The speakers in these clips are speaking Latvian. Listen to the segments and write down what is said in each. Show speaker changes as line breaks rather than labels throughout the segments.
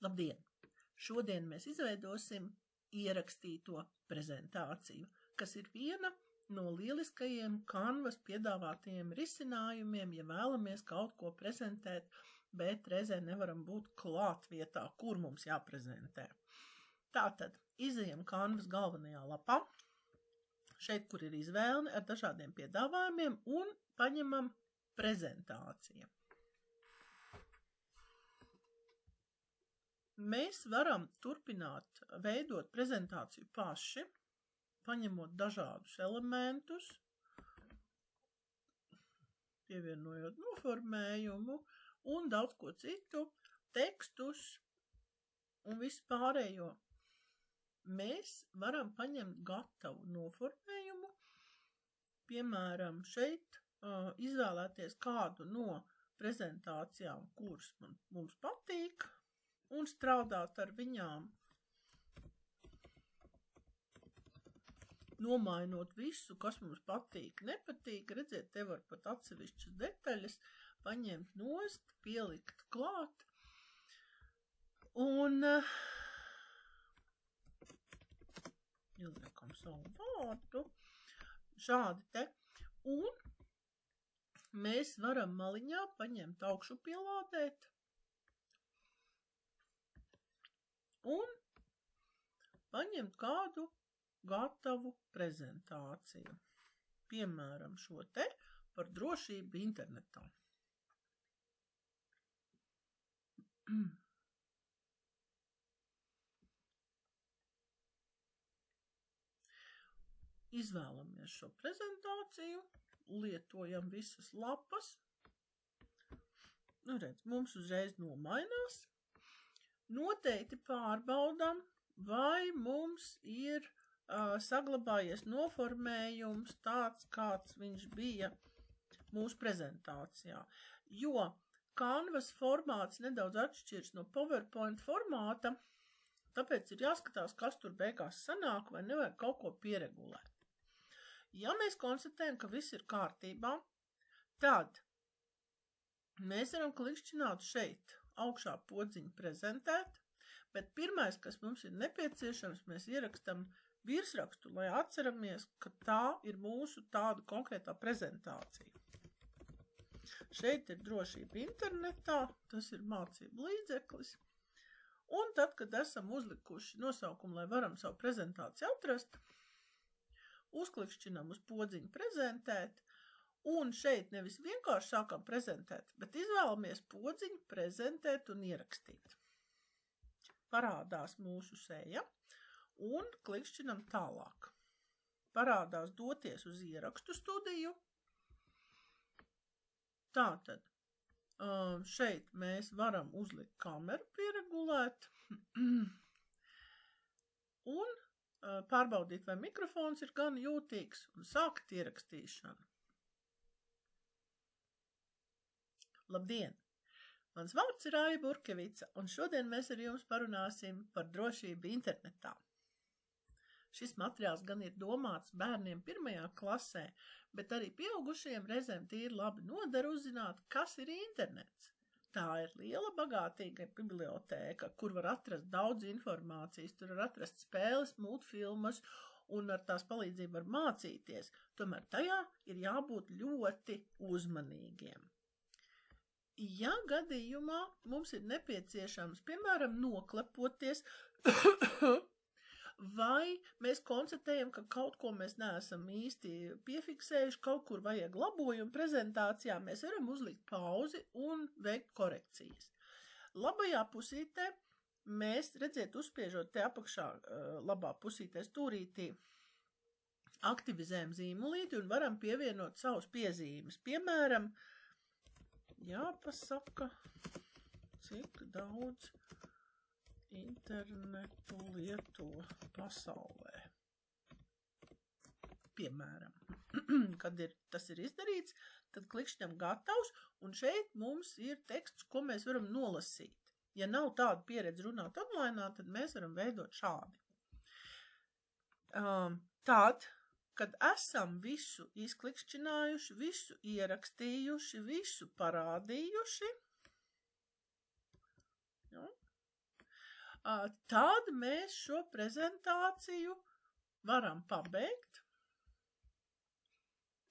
Labdien! Šodien mēs izveidosim ierakstīto prezentāciju, kas ir viena no lieliskajiem Canvas piedāvātajiem risinājumiem, ja vēlamies kaut ko prezentēt, bet reizē nevaram būt klāt vietā, kur mums jāprezentē. Tātad, izejam Canvas galvenajā lapā, šeit, kur ir izvēle ar dažādiem piedāvājumiem, un paņemam prezentāciju. Mēs varam turpināt veidot prezentāciju paši, paņemot dažādus elementus, pievienojot noformējumu un daudz ko citu, tekstus un visu pārējo. Mēs varam paņemt gatavu noformējumu, piemēram, šeit izvēlēties kādu no prezentācijām, kuras mums patīk, un strādāt ar viņām, nomainot visu, kas mums patīk, nepatīk. Redziet, te var pat atsevišķas detaļas paņemt nost, pielikt klāt, un ieliekam savu vārdu, šādi te, un mēs varam maliņā paņemt augšu pielādēt, un paņemt kādu gatavu prezentāciju. Piemēram, šo te par drošību internetā. Izvēlamies šo prezentāciju, lietojam visas lapas. Redz, mums uzreiz nomainās. Noteikti pārbaudam, vai mums ir saglabājies noformējums tāds, kāds viņš bija mūsu prezentācijā. Jo Canvas formāts nedaudz atšķirs no PowerPoint formāta, tāpēc ir jāskatās, kas tur beigās sanāk, vai nevajag kaut ko pieregulēt. Ja mēs konstatējam, ka viss ir kārtībā, tad mēs varam klikšķināt šeit augšā podziņu prezentēt, bet pirmais, kas mums ir nepieciešams, mēs ierakstam virsrakstu, lai atceramies, ka tā ir mūsu tāda konkrētā prezentācija. Šeit ir drošība internetā, tas ir mācību līdzeklis, un tad, kad esam uzlikuši nosaukumu, lai varam savu prezentāciju atrast, uzklikšķinam uz podziņu prezentēt, un šeit nevis vienkārši sākam prezentēt, bet izvēlamies podziņu prezentēt un ierakstīt. Parādās mūsu seja un klikšķinam tālāk. Parādās doties uz ierakstu studiju. Tātad, šeit mēs varam uzlikt kameru pieregulēt un pārbaudīt, vai mikrofons ir gan jūtīgs un sākt ierakstīšanu. Labdien! Mans vārds ir Aija Burkevica, un šodien mēs ar jums parunāsim par drošību internetā. Šis materiāls gan ir domāts bērniem 1. klasē, bet arī pieaugušajiem reizēm tīri labi noder uzzināt, kas ir internets. Tā ir liela bagātīga bibliotēka, kur var atrast daudz informācijas, tur var atrast spēles, multfilmas, un ar tās palīdzību var mācīties. Tomēr tajā ir jābūt ļoti uzmanīgiem. Ja gadījumā mums ir nepieciešams, piemēram, noklepoties, vai mēs konstatējam, ka kaut ko mēs neesam īsti piefiksējuši, kaut kur vajag labojumu prezentācijā, mēs varam uzlikt pauzi un veikt korekcijas. Labajā pusītē mēs, redziet, uzspiežot te apakšā labā pusītē stūrītī, aktivizējam zīmolīti un varam pievienot savus piezīmes. Piemēram, jāpasaka, cik daudz internetu lieto pasaulē. Piemēram, kad tas ir izdarīts, tad klikšķinam gatavs, un šeit mums ir teksts, ko mēs varam nolasīt. Ja nav tāda pieredze runāt online, tad mēs varam veidot šādi. Tad, kad esam visu izklikšķinājuši, visu ierakstījuši, visu parādījuši, tad mēs šo prezentāciju varam pabeigt.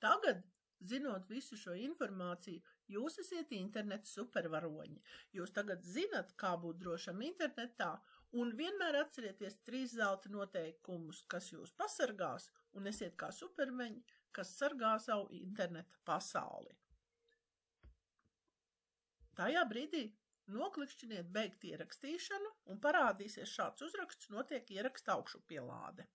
Tagad, zinot visu šo informāciju, jūs esiet interneta supervaroņi. Jūs tagad zinat, kā būt drošam internetā, un vienmēr atcerieties 3 zelta noteikumus, kas jūs pasargās, un esiet kā supermeņi, kas sargā savu interneta pasauli. Tajā brīdī noklikšķiniet beigt ierakstīšanu, un parādīsies šāds uzraksts, notiek ieraksta augšupielāde.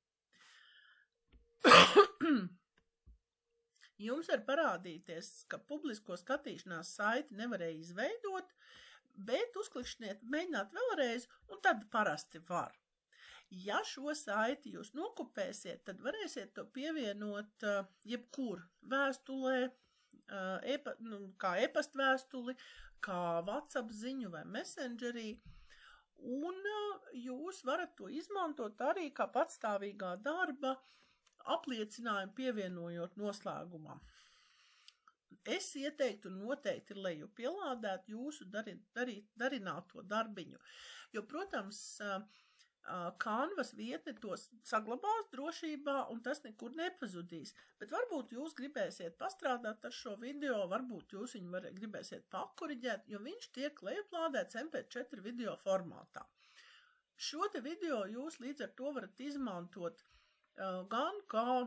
Jums var parādīties, ka publisko skatīšanās saiti nevarēja izveidot, bet uzklikšķiniet, mēģināt vēlreiz, un tad parasti var. Ja šo saiti jūs nokopēsiet, tad varēsiet to pievienot jebkur vēstulē, kā e-pastvēstuli, kā WhatsApp ziņu vai Messengerī, un jūs varat to izmantot arī kā patstāvīgā darba apliecinājumu pievienojot noslēgumā. Es ieteiktu noteikti lejupielādēt jūsu darināto darbiņu, jo, protams, Canvas vietne to saglabās drošībā un tas nekur nepazudīs, bet varbūt jūs gribēsiet pastrādāt ar šo video, varbūt jūs viņu gribēsiet pakoriģēt, jo viņš tiek lejuplādēts MP4 video formātā. Šo te video jūs līdz ar to varat izmantot gan kā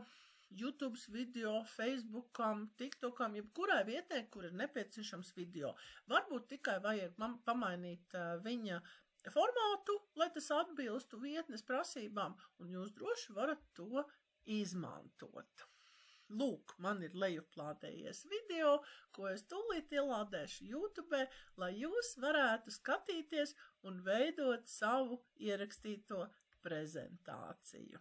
YouTube video, Facebookam, TikTokam, jebkurai vietnē, kur ir nepieciešams video. Varbūt tikai vajag pamainīt viņa formātu, lai tas atbilstu vietnes prasībām, un jūs droši varat to izmantot. Lūk, man ir lejuplādējies video, ko es tūlīt ielādēšu YouTube, lai jūs varētu skatīties un veidot savu ierakstīto prezentāciju.